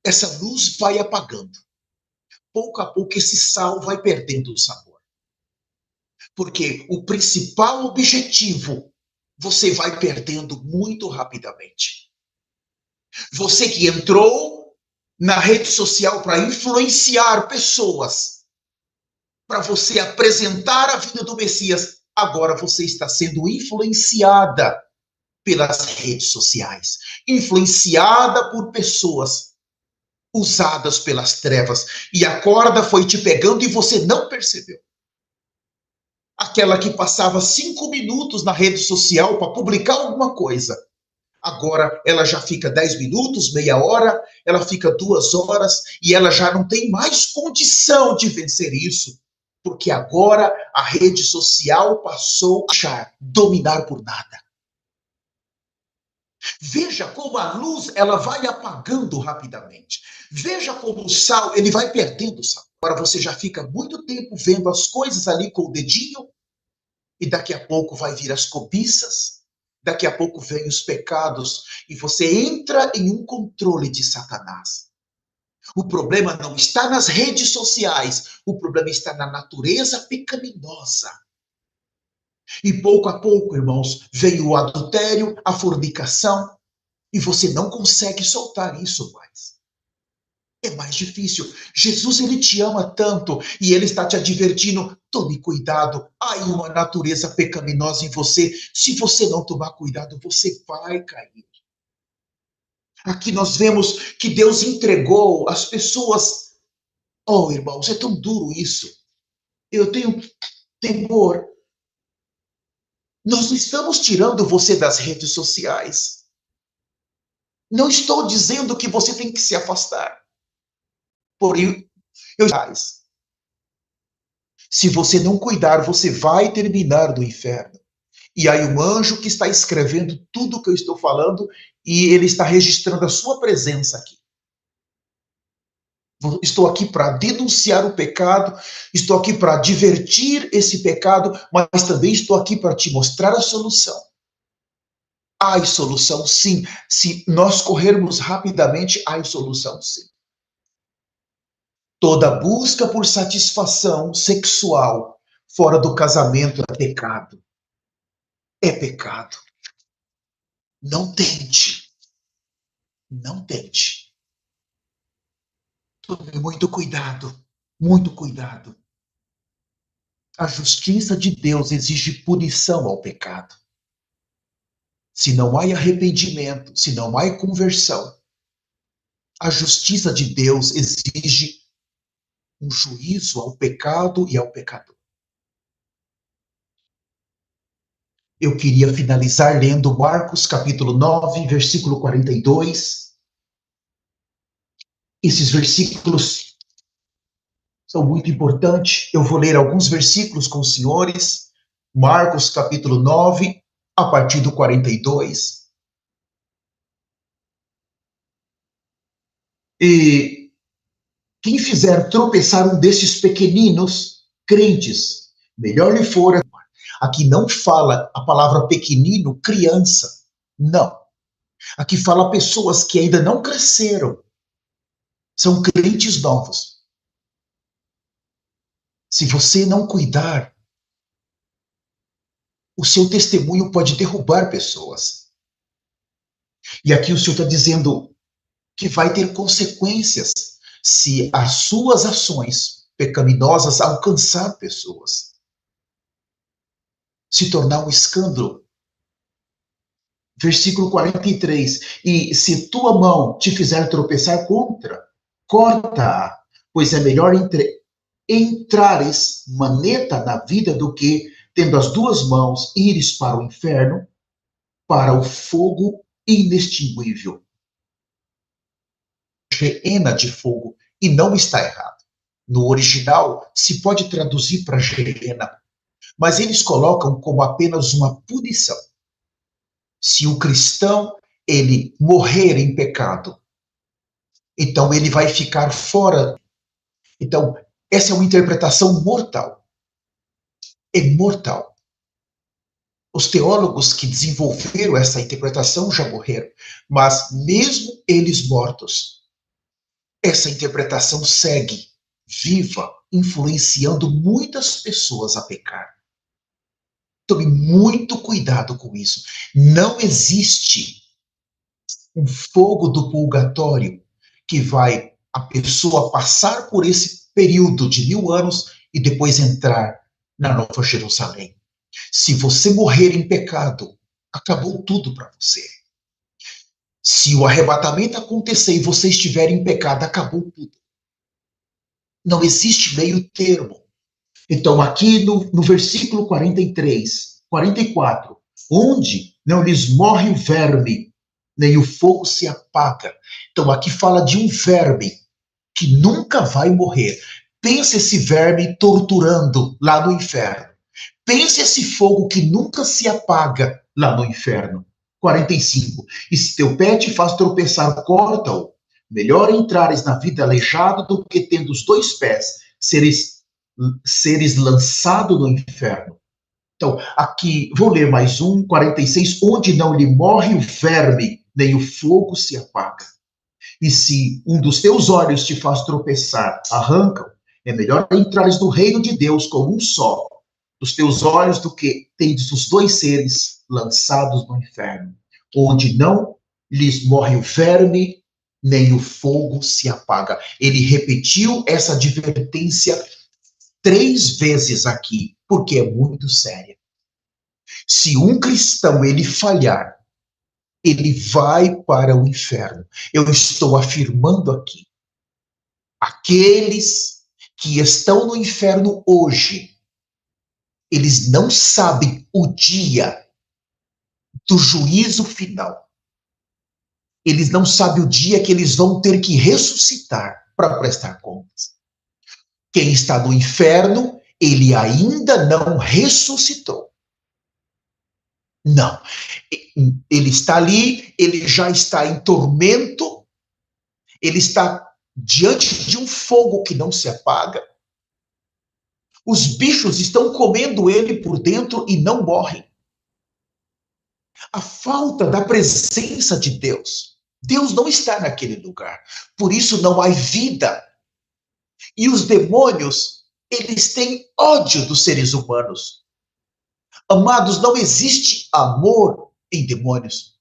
essa luz vai apagando. Pouco a pouco, esse sal vai perdendo o sabor. Porque o principal objetivo, você vai perdendo muito rapidamente. Você que entrou na rede social para influenciar pessoas, para você apresentar a vida do Messias, agora você está sendo influenciada pelas redes sociais, influenciada por pessoas usadas pelas trevas, e a corda foi te pegando e você não percebeu. Aquela que passava 5 minutos na rede social para publicar alguma coisa, agora ela já fica 10 minutos, meia hora, ela fica 2 horas, e ela já não tem mais condição de vencer isso, porque agora a rede social passou a deixar dominar por nada. Veja como a luz ela vai apagando rapidamente. Veja como o sal ele vai perdendo o sabor. Agora você já fica muito tempo vendo as coisas ali com o dedinho, e daqui a pouco vai vir as cobiças, daqui a pouco vem os pecados, e você entra em um controle de Satanás. O problema não está nas redes sociais, o problema está na natureza pecaminosa. E pouco a pouco, irmãos, veio o adultério, a fornicação, e você não consegue soltar isso mais. É mais difícil. Jesus, ele te ama tanto e ele está te advertindo, tome cuidado. Há uma natureza pecaminosa em você. Se você não tomar cuidado, você vai cair. Aqui nós vemos que Deus entregou as pessoas. Oh, irmãos, é tão duro isso. Eu tenho temor. Nós não estamos tirando você das redes sociais. Não estou dizendo que você tem que se afastar. Porém, se você não cuidar, você vai terminar no inferno. E aí um anjo que está escrevendo tudo o que eu estou falando e ele está registrando a sua presença aqui. Estou aqui para denunciar o pecado, estou aqui para advertir esse pecado, mas também estou aqui para te mostrar a solução. Há solução, sim. Se nós corrermos rapidamente, há solução, sim. Toda busca por satisfação sexual fora do casamento é pecado. É pecado. Não tente. Não tente. Tome muito cuidado. Muito cuidado. A justiça de Deus exige punição ao pecado. Se não há arrependimento, se não há conversão, a justiça de Deus exige um juízo ao pecado e ao pecador. Eu queria finalizar lendo Marcos capítulo 9, versículo 42. Esses versículos são muito importantes. Eu vou ler alguns versículos com os senhores. Marcos capítulo 9, a partir do 42. E quem fizer tropeçar um desses pequeninos crentes, melhor lhe fora. Aqui não fala a palavra pequenino, criança. Não. Aqui fala pessoas que ainda não cresceram. São crentes novos. Se você não cuidar, o seu testemunho pode derrubar pessoas. E aqui o Senhor está dizendo que vai ter consequências se as suas ações pecaminosas alcançar pessoas. Se tornar um escândalo. Versículo 43. E se tua mão te fizer tropeçar contra, corta-a, pois é melhor entrares maneta na vida do que, tendo as duas mãos, ires para o inferno, para o fogo inextinguível. Geena de fogo, e não está errado. No original, se pode traduzir para Geena, mas eles colocam como apenas uma punição. Se o cristão, ele morrer em pecado, então ele vai ficar fora. Então, essa é uma interpretação mortal. É mortal. Os teólogos que desenvolveram essa interpretação já morreram, mas mesmo eles mortos, essa interpretação segue viva, influenciando muitas pessoas a pecar. Tome muito cuidado com isso. Não existe um fogo do purgatório que vai a pessoa passar por esse período de 1000 anos e depois entrar na Nova Jerusalém. Se você morrer em pecado, acabou tudo para você. Se o arrebatamento acontecer e você estiver em pecado, acabou tudo. Não existe meio termo. Então, aqui no versículo 43, 44, onde não lhes morre o verme, nem o fogo se apaga. Então, aqui fala de um verme que nunca vai morrer. Pensa esse verme torturando lá no inferno. Pensa esse fogo que nunca se apaga lá no inferno. 45. E se teu pé te faz tropeçar, corta-o. Melhor entrares na vida aleijado do que tendo os dois pés seres lançados no inferno. Então, aqui, vou ler mais 46, onde não lhe morre o verme, nem o fogo se apaga. E se um dos teus olhos te faz tropeçar, arranca-o. É melhor entrares no reino de Deus com um só dos teus olhos do que tendes os dois seres lançados no inferno, onde não lhes morre o verme, nem o fogo se apaga. Ele repetiu essa advertência 3 vezes aqui, porque é muito séria. Se um cristão ele falhar, ele vai para o inferno. Eu estou afirmando aqui, aqueles que estão no inferno hoje, eles não sabem o dia do juízo final. Eles não sabem o dia que eles vão ter que ressuscitar para prestar contas. Quem está no inferno, ele ainda não ressuscitou. Não. Ele está ali, ele já está em tormento, ele está diante de um fogo que não se apaga. Os bichos estão comendo ele por dentro e não morrem. A falta da presença de Deus. Deus não está naquele lugar. Por isso não há vida. E os demônios, eles têm ódio dos seres humanos. Amados, não existe amor em demônios.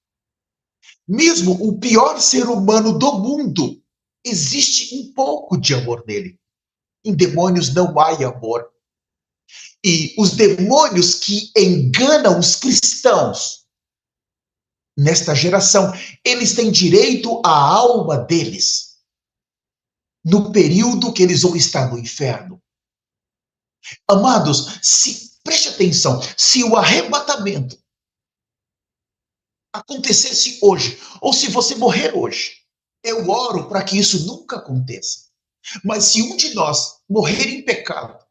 Mesmo o pior ser humano do mundo, existe um pouco de amor nele. Em demônios não há amor. E os demônios que enganam os cristãos nesta geração, eles têm direito à alma deles no período que eles vão estar no inferno. Amados, preste atenção, se o arrebatamento acontecesse hoje, ou se você morrer hoje, eu oro para que isso nunca aconteça. Mas se um de nós morrer em pecado,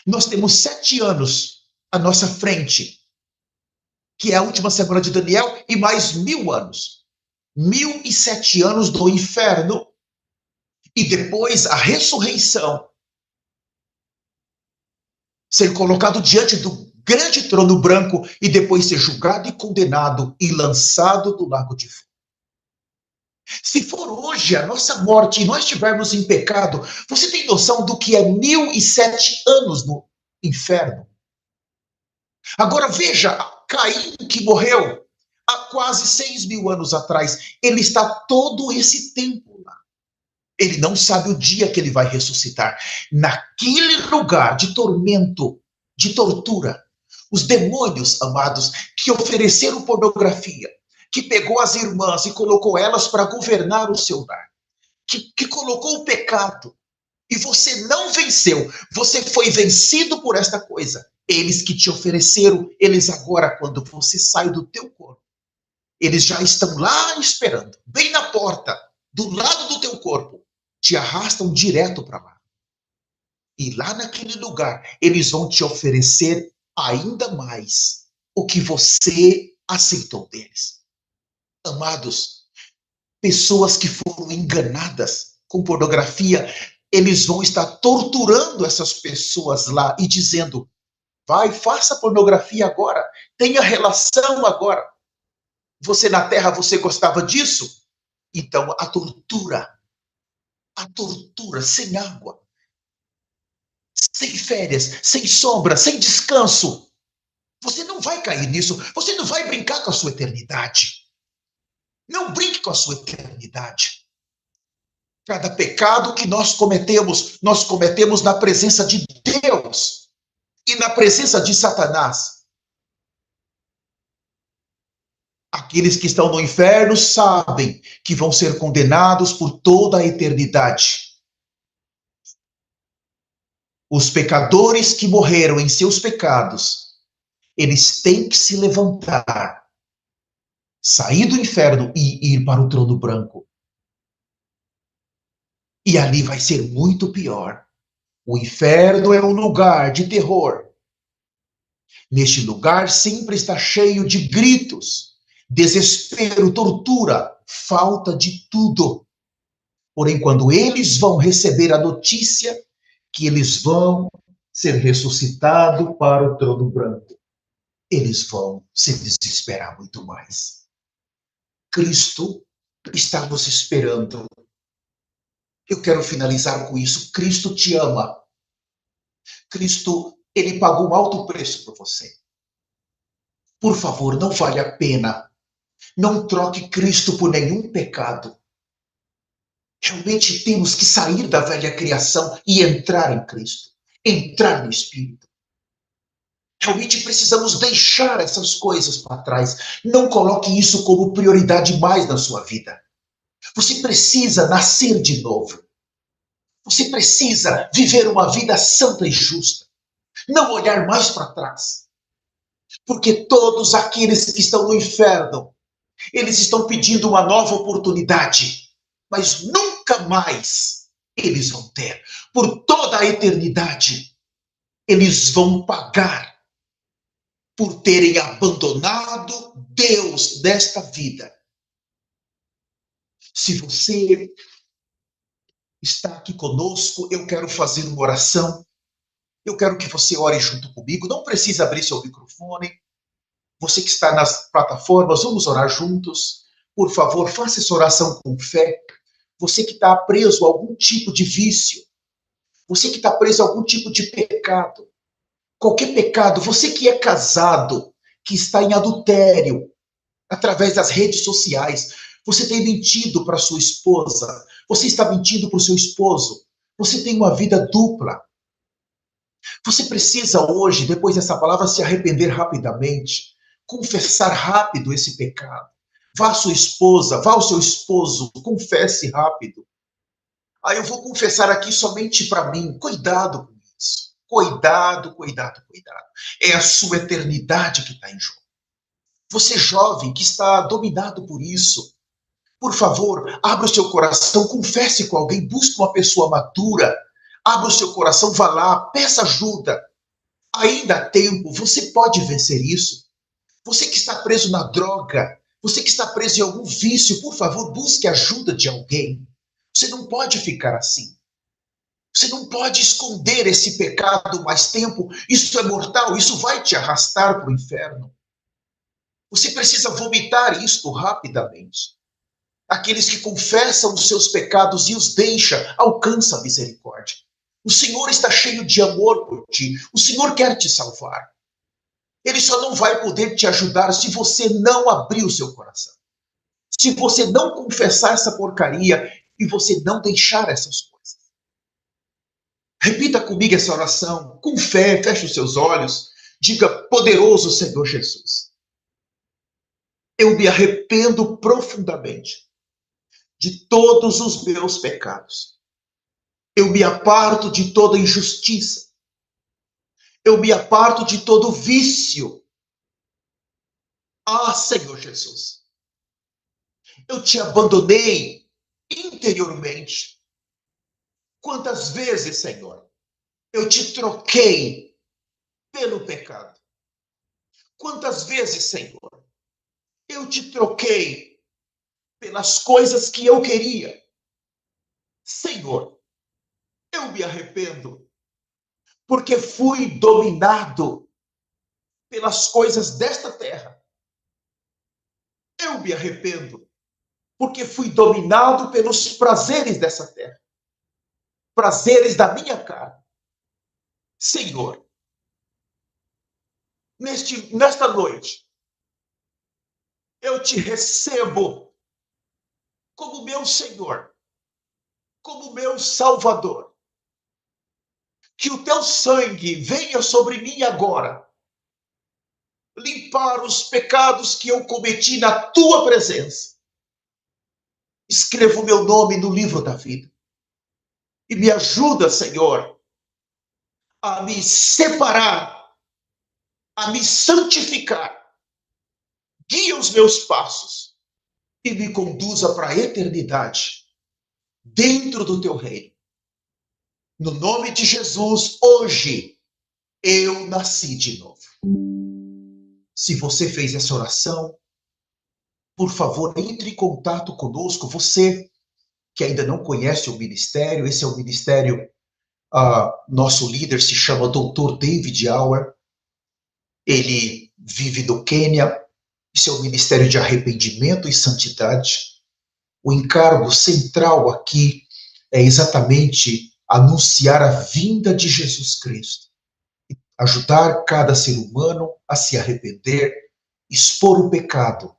nós temos 7 anos à nossa frente, que é a última semana de Daniel, e mais 1000 anos. 1007 anos do inferno, e depois a ressurreição. Ser colocado diante do grande trono branco, e depois ser julgado e condenado, e lançado do lago de fogo. Se for hoje a nossa morte, e nós estivermos em pecado, você tem noção do que é 1007 anos no inferno? Agora veja, Caim, que morreu há quase 6.000 anos atrás, ele está todo esse tempo lá. Ele não sabe o dia que ele vai ressuscitar. Naquele lugar de tormento, de tortura, os demônios, amados, que ofereceram pornografia, que pegou as irmãs e colocou elas para governar o seu lar, que colocou o pecado, e você não venceu, você foi vencido por esta coisa. Eles que te ofereceram, eles agora, quando você sai do teu corpo, eles já estão lá esperando, bem na porta, do lado do teu corpo, te arrastam direto para lá. E lá naquele lugar, eles vão te oferecer ainda mais o que você aceitou deles. Amados, pessoas que foram enganadas com pornografia, eles vão estar torturando essas pessoas lá e dizendo: vai, faça pornografia agora, tenha relação agora. Você na terra, você gostava disso? Então a tortura sem água, sem férias, sem sombra, sem descanso. Você não vai cair nisso, você não vai brincar com a sua eternidade. Não brinque com a sua eternidade. Cada pecado que nós cometemos na presença de Deus e na presença de Satanás. Aqueles que estão no inferno sabem que vão ser condenados por toda a eternidade. Os pecadores que morreram em seus pecados, eles têm que se levantar, sair do inferno e ir para o trono branco. E ali vai ser muito pior. O inferno é um lugar de terror. Neste lugar sempre está cheio de gritos, desespero, tortura, falta de tudo. Porém, quando eles vão receber a notícia que eles vão ser ressuscitados para o trono branco, eles vão se desesperar muito mais. Cristo está nos esperando. Eu quero finalizar com isso. Cristo te ama. Cristo, ele pagou um alto preço por você. Por favor, não vale a pena. Não troque Cristo por nenhum pecado. Realmente temos que sair da velha criação e entrar em Cristo. Entrar no Espírito. Realmente precisamos deixar essas coisas para trás. Não coloque isso como prioridade mais na sua vida. Você precisa nascer de novo. Você precisa viver uma vida santa e justa. Não olhar mais para trás. Porque todos aqueles que estão no inferno, eles estão pedindo uma nova oportunidade. Mas nunca mais eles vão ter. Por toda a eternidade, eles vão pagar por terem abandonado Deus nesta vida. Se você está aqui conosco, eu quero fazer uma oração. Eu quero que você ore junto comigo. Não precisa abrir seu microfone. Você que está nas plataformas, vamos orar juntos. Por favor, faça essa oração com fé. Você que está preso a algum tipo de vício. Você que está preso a algum tipo de pecado. Qualquer pecado. Você que é casado, que está em adultério, através das redes sociais. Você tem mentido para sua esposa. Você está mentindo para o seu esposo. Você tem uma vida dupla. Você precisa hoje, depois dessa palavra, se arrepender rapidamente. Confessar rápido esse pecado. Vá à sua esposa, vá ao seu esposo, confesse rápido. Eu vou confessar aqui somente para mim. Cuidado com isso. Cuidado, cuidado, cuidado. É a sua eternidade que está em jogo. Você jovem que está dominado por isso, por favor, abra o seu coração, confesse com alguém, busque uma pessoa madura, abra o seu coração, vá lá, peça ajuda. Ainda há tempo, você pode vencer isso. Você que está preso na droga, você que está preso em algum vício, por favor, busque ajuda de alguém. Você não pode ficar assim. Você não pode esconder esse pecado mais tempo. Isso é mortal, isso vai te arrastar para o inferno. Você precisa vomitar isto rapidamente. Aqueles que confessam os seus pecados e os deixa, alcançam a misericórdia. O Senhor está cheio de amor por ti. O Senhor quer te salvar. Ele só não vai poder te ajudar se você não abrir o seu coração. Se você não confessar essa porcaria e você não deixar essas coisas. Repita comigo essa oração, com fé, feche os seus olhos. Diga, poderoso Senhor Jesus. Eu me arrependo profundamente de todos os meus pecados. Eu me aparto de toda injustiça. Eu me aparto de todo vício. Senhor Jesus, eu te abandonei interiormente. Quantas vezes, Senhor, eu te troquei pelo pecado? Quantas vezes, Senhor, eu te troquei pelas coisas que eu queria? Senhor, eu me arrependo, porque fui dominado pelas coisas desta terra. Eu me arrependo, porque fui dominado pelos prazeres dessa terra. Prazeres da minha carne. Senhor, nesta noite, eu te recebo como meu Senhor, como meu Salvador. Que o teu sangue venha sobre mim agora, limpar os pecados que eu cometi na tua presença. Escreva o meu nome no livro da vida. E me ajuda, Senhor, a me separar, a me santificar. Guia os meus passos e me conduza para a eternidade, dentro do teu reino. No nome de Jesus, hoje, eu nasci de novo. Se você fez essa oração, por favor, entre em contato conosco. Você que ainda não conhece o ministério, esse é o ministério, nosso líder se chama Dr. David Auer, ele vive no Quênia, esse é o ministério de arrependimento e santidade. O encargo central aqui é exatamente anunciar a vinda de Jesus Cristo, ajudar cada ser humano a se arrepender, expor o pecado,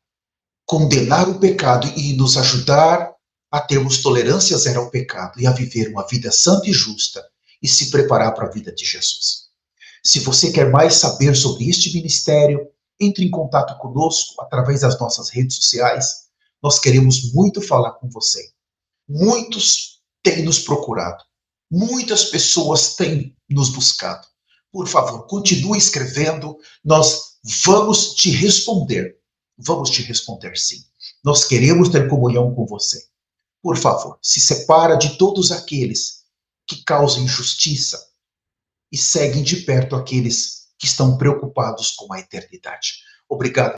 condenar o pecado e nos ajudar a termos tolerância zero ao pecado e a viver uma vida santa e justa e se preparar para a vida de Jesus. Se você quer mais saber sobre este ministério, entre em contato conosco através das nossas redes sociais. Nós queremos muito falar com você. Muitos têm nos procurado. Muitas pessoas têm nos buscado. Por favor, continue escrevendo. Nós vamos te responder. Vamos te responder, sim. Nós queremos ter comunhão com você. Por favor, se separa de todos aqueles que causam injustiça e seguem de perto aqueles que estão preocupados com a eternidade. Obrigado.